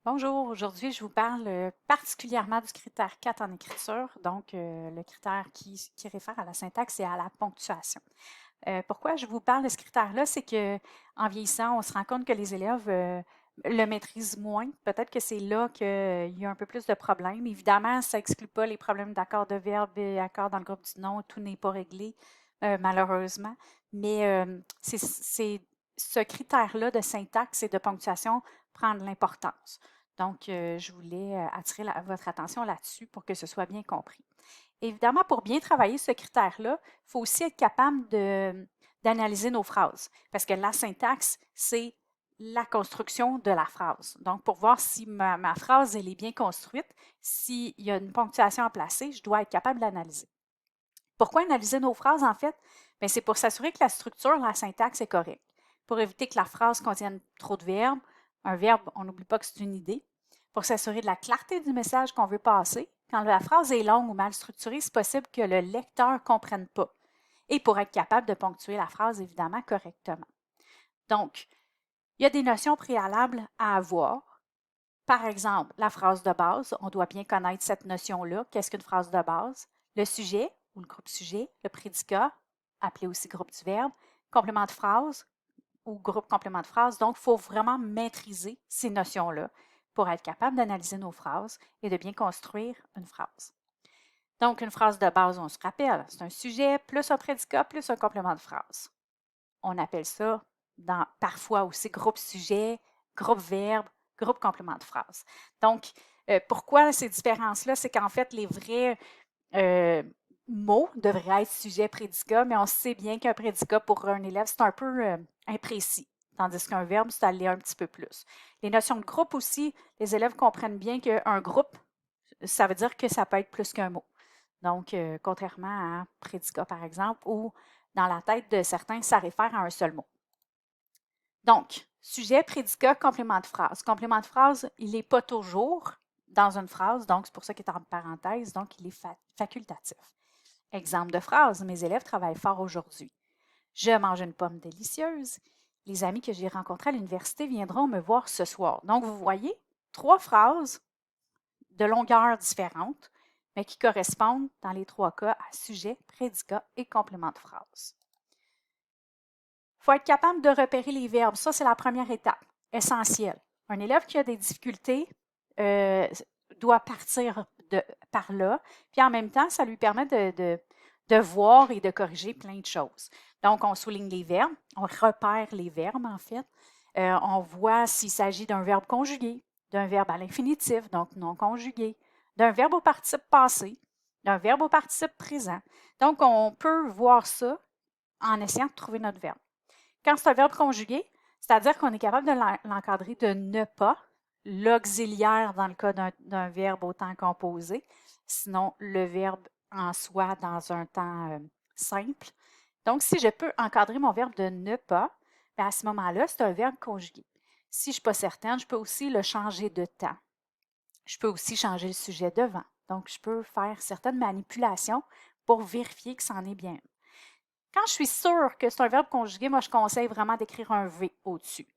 Bonjour, aujourd'hui je vous parle particulièrement du critère 4 en écriture, donc le critère qui réfère à la syntaxe et à la ponctuation. Pourquoi je vous parle de ce critère-là, c'est que en vieillissant, on se rend compte que les élèves le maîtrisent moins. Peut-être que c'est là qu'il y a un peu plus de problèmes. Évidemment, ça n'exclut pas les problèmes d'accord de verbe et accord dans le groupe du nom. Tout n'est pas réglé, malheureusement. Mais c'est ce critère-là de syntaxe et de ponctuation prend de l'importance. Donc, je voulais attirer votre attention là-dessus pour que ce soit bien compris. Évidemment, pour bien travailler ce critère-là, il faut aussi être capable d'analyser nos phrases, parce que la syntaxe, c'est la construction de la phrase. Donc, pour voir si ma phrase elle est bien construite, s'il y a une ponctuation à placer, je dois être capable de l'analyser. Pourquoi analyser nos phrases, en fait? Bien, c'est pour s'assurer que la structure, la syntaxe est correcte, pour éviter que la phrase contienne trop de verbes. Un verbe, on n'oublie pas que c'est une idée. Pour s'assurer de la clarté du message qu'on veut passer. Quand la phrase est longue ou mal structurée, c'est possible que le lecteur ne comprenne pas. Et pour être capable de ponctuer la phrase, évidemment, correctement. Donc, il y a des notions préalables à avoir. Par exemple, la phrase de base, on doit bien connaître cette notion-là. Qu'est-ce qu'une phrase de base? Le sujet ou le groupe sujet, le prédicat, appelé aussi groupe du verbe, complément de phrase ou groupe complément de phrase. Donc, il faut vraiment maîtriser ces notions-là pour être capable d'analyser nos phrases et de bien construire une phrase. Donc, une phrase de base, on se rappelle, c'est un sujet plus un prédicat plus un complément de phrase. On appelle ça parfois aussi groupe sujet, groupe verbe, groupe complément de phrase. Donc, pourquoi ces différences-là? C'est qu'en fait, les vrais mots devraient être sujet, prédicat, mais on sait bien qu'un prédicat pour un élève, c'est un peu imprécis, tandis qu'un verbe, c'est aller un petit peu plus. Les notions de groupe aussi, les élèves comprennent bien qu'un groupe, ça veut dire que ça peut être plus qu'un mot. Donc, contrairement à un prédicat, par exemple, où dans la tête de certains, ça réfère à un seul mot. Donc, sujet, prédicat, complément de phrase. Complément de phrase, il n'est pas toujours dans une phrase, donc c'est pour ça qu'il est en parenthèse, donc il est facultatif. Exemple de phrase, mes élèves travaillent fort aujourd'hui. Je mange une pomme délicieuse. Les amis que j'ai rencontrés à l'université viendront me voir ce soir. Donc, vous voyez, 3 phrases de longueur différente, mais qui correspondent dans les 3 cas à sujet, prédicat et complément de phrase. Il faut être capable de repérer les verbes. Ça, c'est la première étape, essentielle. Un élève qui a des difficultés doit partir par là. Puis en même temps, ça lui permet de voir et de corriger plein de choses. Donc, on souligne les verbes, on repère les verbes, en fait. On voit s'il s'agit d'un verbe conjugué, d'un verbe à l'infinitif, donc non conjugué, d'un verbe au participe passé, d'un verbe au participe présent. Donc, on peut voir ça en essayant de trouver notre verbe. Quand c'est un verbe conjugué, c'est-à-dire qu'on est capable de l'encadrer de ne pas, l'auxiliaire dans le cas d'un verbe au temps composé, sinon le verbe en soi dans un temps simple. Donc, si je peux encadrer mon verbe de ne pas, bien à ce moment-là, c'est un verbe conjugué. Si je ne suis pas certaine, je peux aussi le changer de temps. Je peux aussi changer le sujet devant. Donc, je peux faire certaines manipulations pour vérifier que c'en est bien. Quand je suis sûre que c'est un verbe conjugué, moi, je conseille vraiment d'écrire un V au-dessus.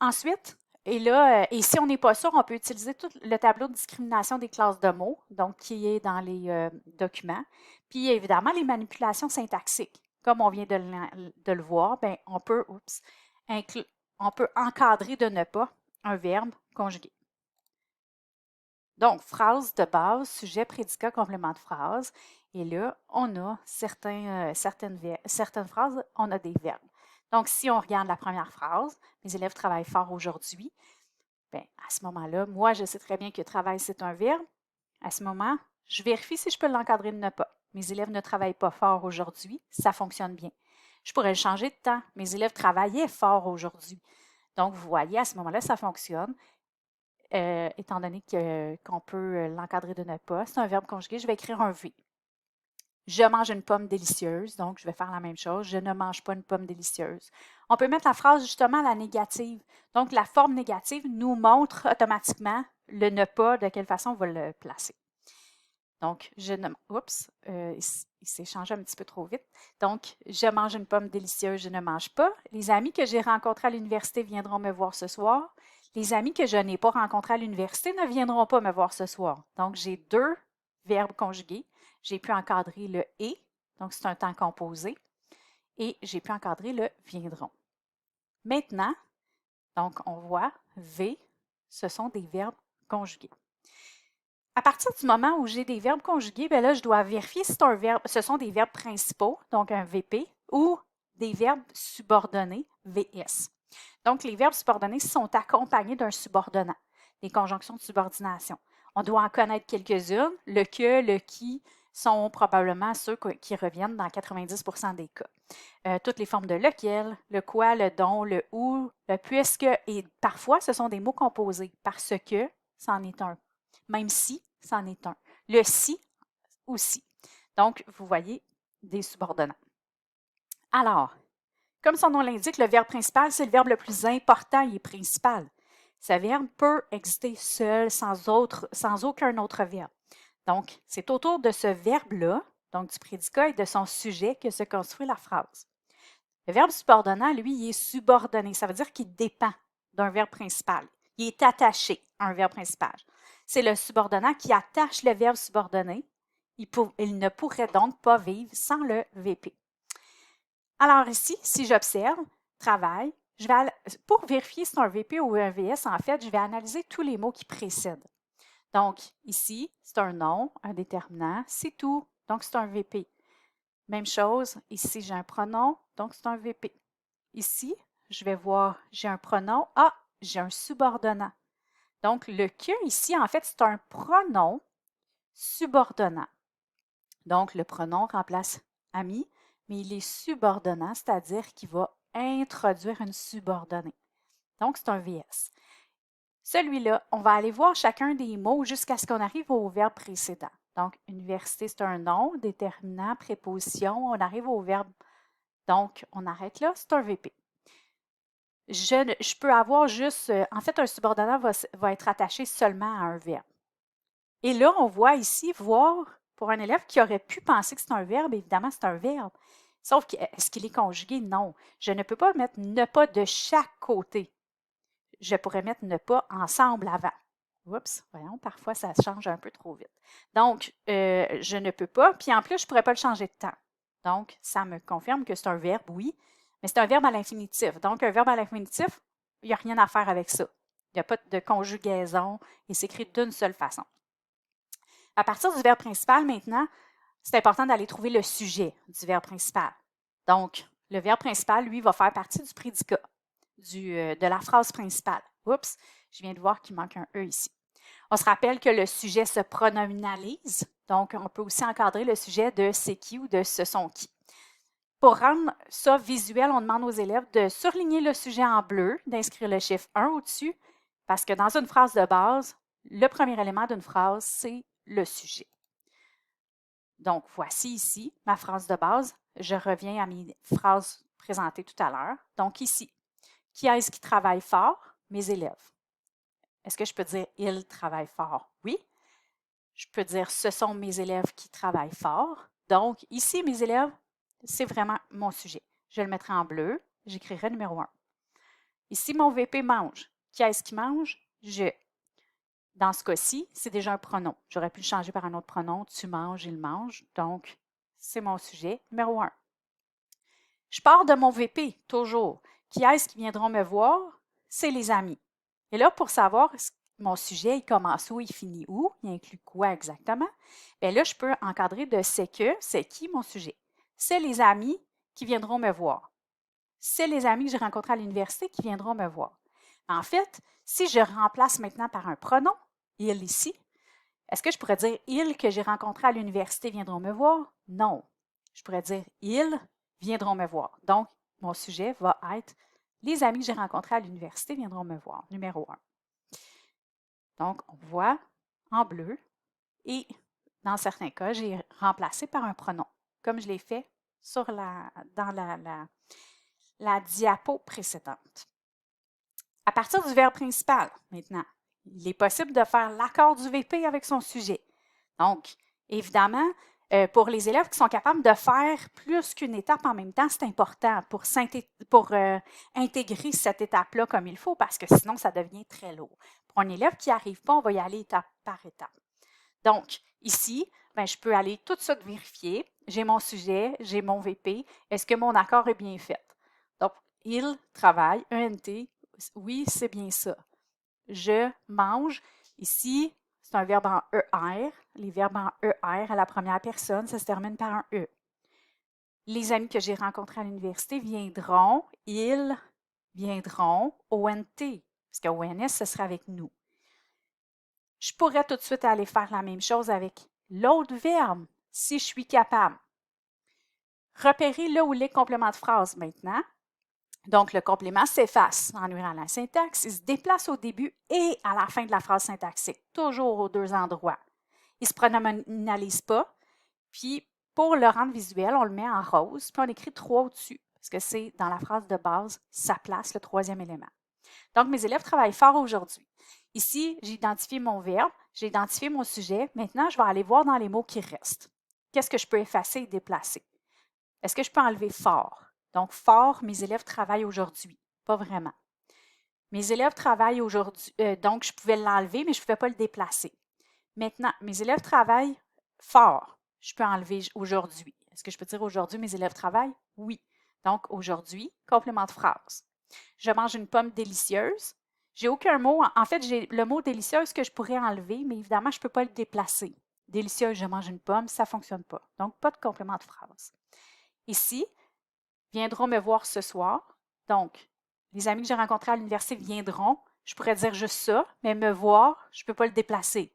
Ensuite, et si on n'est pas sûr, on peut utiliser tout le tableau de discrimination des classes de mots, donc qui est dans les documents. Puis, évidemment, les manipulations syntaxiques. Comme on vient de le voir, bien, on peut encadrer de ne pas un verbe conjugué. Donc, phrase de base, sujet, prédicat, complément de phrase. Et là, on a certaines phrases, on a des verbes. Donc, si on regarde la première phrase, mes élèves travaillent fort aujourd'hui, bien, à ce moment-là, moi, je sais très bien que travail, c'est un verbe. À ce moment, je vérifie si je peux l'encadrer de ne pas. Mes élèves ne travaillent pas fort aujourd'hui, ça fonctionne bien. Je pourrais le changer de temps. Mes élèves travaillaient fort aujourd'hui. Donc, vous voyez, à ce moment-là, ça fonctionne. Étant donné qu'on peut l'encadrer de ne pas. C'est un verbe conjugué, je vais écrire un V. Je mange une pomme délicieuse, donc je vais faire la même chose. Je ne mange pas une pomme délicieuse. On peut mettre la phrase justement à la négative. Donc, la forme négative nous montre automatiquement le ne pas, de quelle façon on va le placer. Donc, oups, il s'est changé un petit peu trop vite. Donc, je mange une pomme délicieuse, je ne mange pas. Les amis que j'ai rencontrés à l'université viendront me voir ce soir. Les amis que je n'ai pas rencontrés à l'université ne viendront pas me voir ce soir. Donc, j'ai 2 verbes conjugués. J'ai pu encadrer le « et », donc c'est un temps composé, et j'ai pu encadrer le « viendront ». Maintenant, donc on voit « v », ce sont des verbes conjugués. À partir du moment où j'ai des verbes conjugués, bien là, je dois vérifier si c'est un verbe, ce sont des verbes principaux, donc un VP, ou des verbes subordonnés, VS. Donc, les verbes subordonnés sont accompagnés d'un subordonnat, des conjonctions de subordination. On doit en connaître quelques-unes. Le que, le qui sont probablement ceux qui reviennent dans 90% des cas. Toutes les formes de lequel, le quoi, le dont, le où, le puisque, et parfois, ce sont des mots composés. Parce que, c'en est un. Même si, c'en est un. Le si aussi. Donc, vous voyez, des subordonnats. Alors, comme son nom l'indique, le verbe principal, c'est le verbe le plus important et principal. Ce verbe peut exister seul, sans aucun autre verbe. Donc, c'est autour de ce verbe-là, donc du prédicat et de son sujet, que se construit la phrase. Le verbe subordonnant, lui, il est subordonné. Ça veut dire qu'il dépend d'un verbe principal. Il est attaché à un verbe principal. C'est le subordonnat qui attache le verbe subordonné. Il ne pourrait donc pas vivre sans le VP. Alors ici, si j'observe, travail, pour vérifier si c'est un VP ou un VS, en fait, je vais analyser tous les mots qui précèdent. Donc, ici, c'est un nom, un déterminant, c'est tout. Donc, c'est un VP. Même chose, ici, j'ai un pronom, donc c'est un VP. Ici, je vais voir, j'ai un pronom. Ah, j'ai un subordonnat. Donc, le que ici, en fait, c'est un pronom subordonnant. Donc, le pronom remplace ami, mais il est subordonnant, c'est-à-dire qu'il va introduire une subordonnée. Donc, c'est un VS. Celui-là, on va aller voir chacun des mots jusqu'à ce qu'on arrive au verbe précédent. Donc, université, c'est un nom, déterminant, préposition, on arrive au verbe. Donc, on arrête là, c'est un VP. Je peux avoir juste, en fait, un subordonnat va être attaché seulement à un verbe. Et là, on voit ici, voir, pour un élève qui aurait pu penser que c'est un verbe, évidemment, c'est un verbe. Sauf que, est-ce qu'il est conjugué? Non. Je ne peux pas mettre ne pas de chaque côté. Je pourrais mettre ne pas ensemble avant. Oups, voyons, parfois ça change un peu trop vite. Donc, je ne peux pas. Puis en plus, je ne pourrais pas le changer de temps. Donc, ça me confirme que c'est un verbe, oui, mais c'est un verbe à l'infinitif. Donc, un verbe à l'infinitif, il n'y a rien à faire avec ça. Il n'y a pas de conjugaison et c'est écrit d'une seule façon. À partir du verbe principal, maintenant, c'est important d'aller trouver le sujet du verbe principal. Donc, le verbe principal, lui, va faire partie du prédicat, de la phrase principale. Oups, je viens de voir qu'il manque un E ici. On se rappelle que le sujet se pronominalise, donc on peut aussi encadrer le sujet de c'est qui ou de ce sont qui. Pour rendre ça visuel, on demande aux élèves de surligner le sujet en bleu, d'inscrire le chiffre 1 au-dessus, parce que dans une phrase de base, le premier élément d'une phrase, c'est le sujet. Donc, voici ici ma phrase de base. Je reviens à mes phrases présentées tout à l'heure. Donc, ici, qui est-ce qui travaille fort? Mes élèves. Est-ce que je peux dire « ils travaillent fort » ? Oui. Je peux dire « ce sont mes élèves qui travaillent fort ». Donc, ici, mes élèves, c'est vraiment mon sujet. Je le mettrai en bleu. J'écrirai numéro 1. Ici, mon VP mange. Qui est-ce qui mange? Je. Dans ce cas-ci, c'est déjà un pronom. J'aurais pu le changer par un autre pronom. Tu manges, il mange. Donc, c'est mon sujet numéro 1. Je pars de mon VP, toujours. Qui est-ce qui viendront me voir? C'est les amis. Et là, pour savoir mon sujet, il commence où, il finit où, il inclut quoi exactement, bien là, je peux encadrer de c'est que, c'est qui mon sujet? C'est les amis qui viendront me voir. C'est les amis que j'ai rencontrés à l'université qui viendront me voir. En fait, si je remplace maintenant par un pronom, il ici, est-ce que je pourrais dire ils que j'ai rencontrés à l'université viendront me voir? Non. Je pourrais dire ils viendront me voir. Donc, mon sujet va être les amis que j'ai rencontrés à l'université viendront me voir, numéro 1. Donc, on voit en bleu et dans certains cas, j'ai remplacé par un pronom, comme je l'ai fait dans la diapo précédente. À partir du verbe principal, maintenant, il est possible de faire l'accord du VP avec son sujet. Donc, évidemment, Pour les élèves qui sont capables de faire plus qu'une étape en même temps, c'est important pour intégrer cette étape-là comme il faut, parce que sinon, ça devient très lourd. Pour un élève qui n'y arrive pas, on va y aller étape par étape. Donc, ici, ben, je peux aller tout de suite vérifier. J'ai mon sujet, j'ai mon VP. Est-ce que mon accord est bien fait? Donc, il travaille, ENT, oui, c'est bien ça. Je mange. Ici, c'est un verbe en ER. Les verbes en ER à la première personne, ça se termine par un E. Les amis que j'ai rencontrés à l'université viendront, ils viendront, ONT, parce que ONS, ce sera avec nous. Je pourrais tout de suite aller faire la même chose avec l'autre verbe, si je suis capable. Repérer le ou les compléments de phrase maintenant. Donc, le complément s'efface en nuant la syntaxe. Il se déplace au début et à la fin de la phrase syntaxique, toujours aux deux endroits. Il ne se pronominalise pas. Puis, pour le rendre visuel, on le met en rose, puis on écrit 3 au-dessus, parce que c'est dans la phrase de base, sa place, le troisième élément. Donc, mes élèves travaillent fort aujourd'hui. Ici, j'ai identifié mon verbe, j'ai identifié mon sujet. Maintenant, je vais aller voir dans les mots qui restent. Qu'est-ce que je peux effacer et déplacer? Est-ce que je peux enlever fort? Donc, fort, mes élèves travaillent aujourd'hui. Pas vraiment. Mes élèves travaillent aujourd'hui, donc je pouvais l'enlever, mais je ne pouvais pas le déplacer. Maintenant, mes élèves travaillent fort. Je peux enlever aujourd'hui. Est-ce que je peux dire aujourd'hui, mes élèves travaillent? Oui. Donc, aujourd'hui, complément de phrase. Je mange une pomme délicieuse. J'ai aucun mot. En fait, j'ai le mot délicieuse que je pourrais enlever, mais évidemment, je ne peux pas le déplacer. Délicieuse, je mange une pomme, ça ne fonctionne pas. Donc, pas de complément de phrase. Ici, viendront me voir ce soir. Donc, les amis que j'ai rencontrés à l'université viendront. Je pourrais dire juste ça, mais me voir, je ne peux pas le déplacer.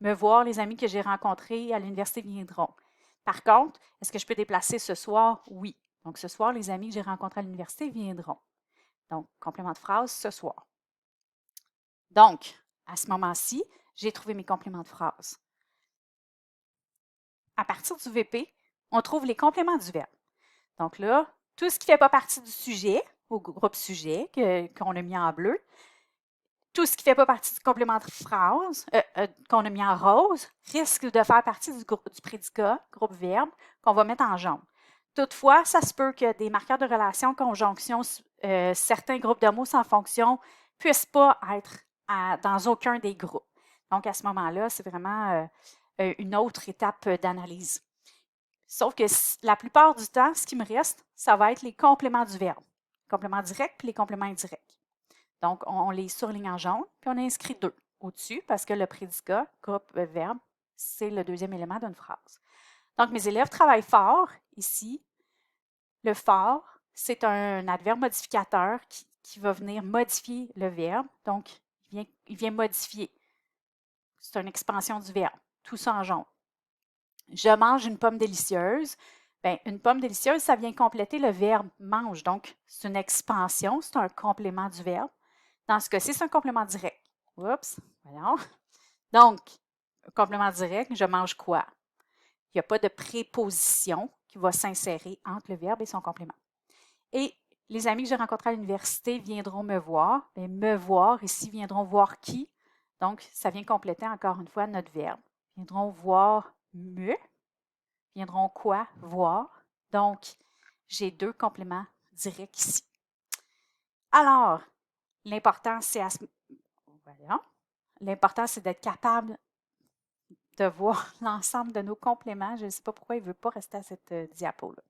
Me voir, les amis que j'ai rencontrés à l'université viendront. Par contre, est-ce que je peux déplacer ce soir? Oui. Donc, ce soir, les amis que j'ai rencontrés à l'université viendront. Donc, complément de phrase, ce soir. Donc, à ce moment-ci, j'ai trouvé mes compléments de phrase. À partir du VP, on trouve les compléments du verbe. Donc là, tout ce qui ne fait pas partie du sujet, au groupe sujet qu'on a mis en bleu, tout ce qui ne fait pas partie du complément de phrase qu'on a mis en rose risque de faire partie du prédicat, groupe verbe, qu'on va mettre en jaune. Toutefois, ça se peut que des marqueurs de relation, conjonction, certains groupes de mots sans fonction ne puissent pas être dans aucun des groupes. Donc, à ce moment-là, c'est vraiment une autre étape d'analyse. Sauf que la plupart du temps, ce qui me reste, ça va être les compléments du verbe. Compléments directs puis les compléments indirects. Donc, on les surligne en jaune, puis on inscrit 2 au-dessus parce que le prédicat, groupe verbe, c'est le deuxième élément d'une phrase. Donc, mes élèves travaillent fort ici. Le fort, c'est un adverbe modificateur qui va venir modifier le verbe. Donc, il vient modifier. C'est une expansion du verbe. Tout ça en jaune. Je mange une pomme délicieuse. Bien, une pomme délicieuse, ça vient compléter le verbe mange. Donc, c'est une expansion, c'est un complément du verbe. Dans ce cas-ci, c'est un complément direct. Oups, voyons. Donc, complément direct, je mange quoi? Il n'y a pas de préposition qui va s'insérer entre le verbe et son complément. Et les amis que j'ai rencontrés à l'université viendront me voir. Bien, me voir, ici, viendront voir qui? Donc, ça vient compléter encore une fois notre verbe. Viendront voir me. Viendront quoi? Voir. Donc, j'ai 2 compléments directs ici. Alors, l'important, c'est L'important, c'est d'être capable de voir l'ensemble de nos compléments. Je ne sais pas pourquoi il ne veut pas rester à cette diapo-là.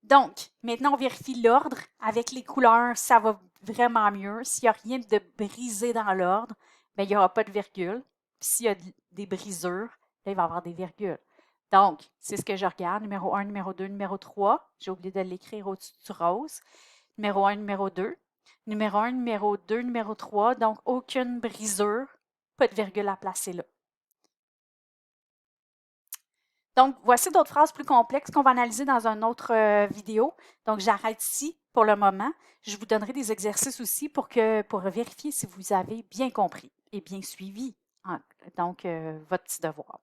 Donc, maintenant, on vérifie l'ordre. Avec les couleurs, ça va vraiment mieux. S'il n'y a rien de brisé dans l'ordre, bien, il n'y aura pas de virgule. S'il y a des brisures, là, il va y avoir des virgules. Donc, c'est ce que je regarde. Numéro 1, numéro 2, numéro 3. J'ai oublié de l'écrire au-dessus du rose. Numéro 1, numéro 2. Numéro 1, numéro 2, numéro 3. Donc, aucune brisure. Pas de virgule à placer là. Donc, voici d'autres phrases plus complexes qu'on va analyser dans une autre vidéo. Donc, j'arrête ici pour le moment. Je vous donnerai des exercices aussi pour vérifier si vous avez bien compris et bien suivi votre petit devoir.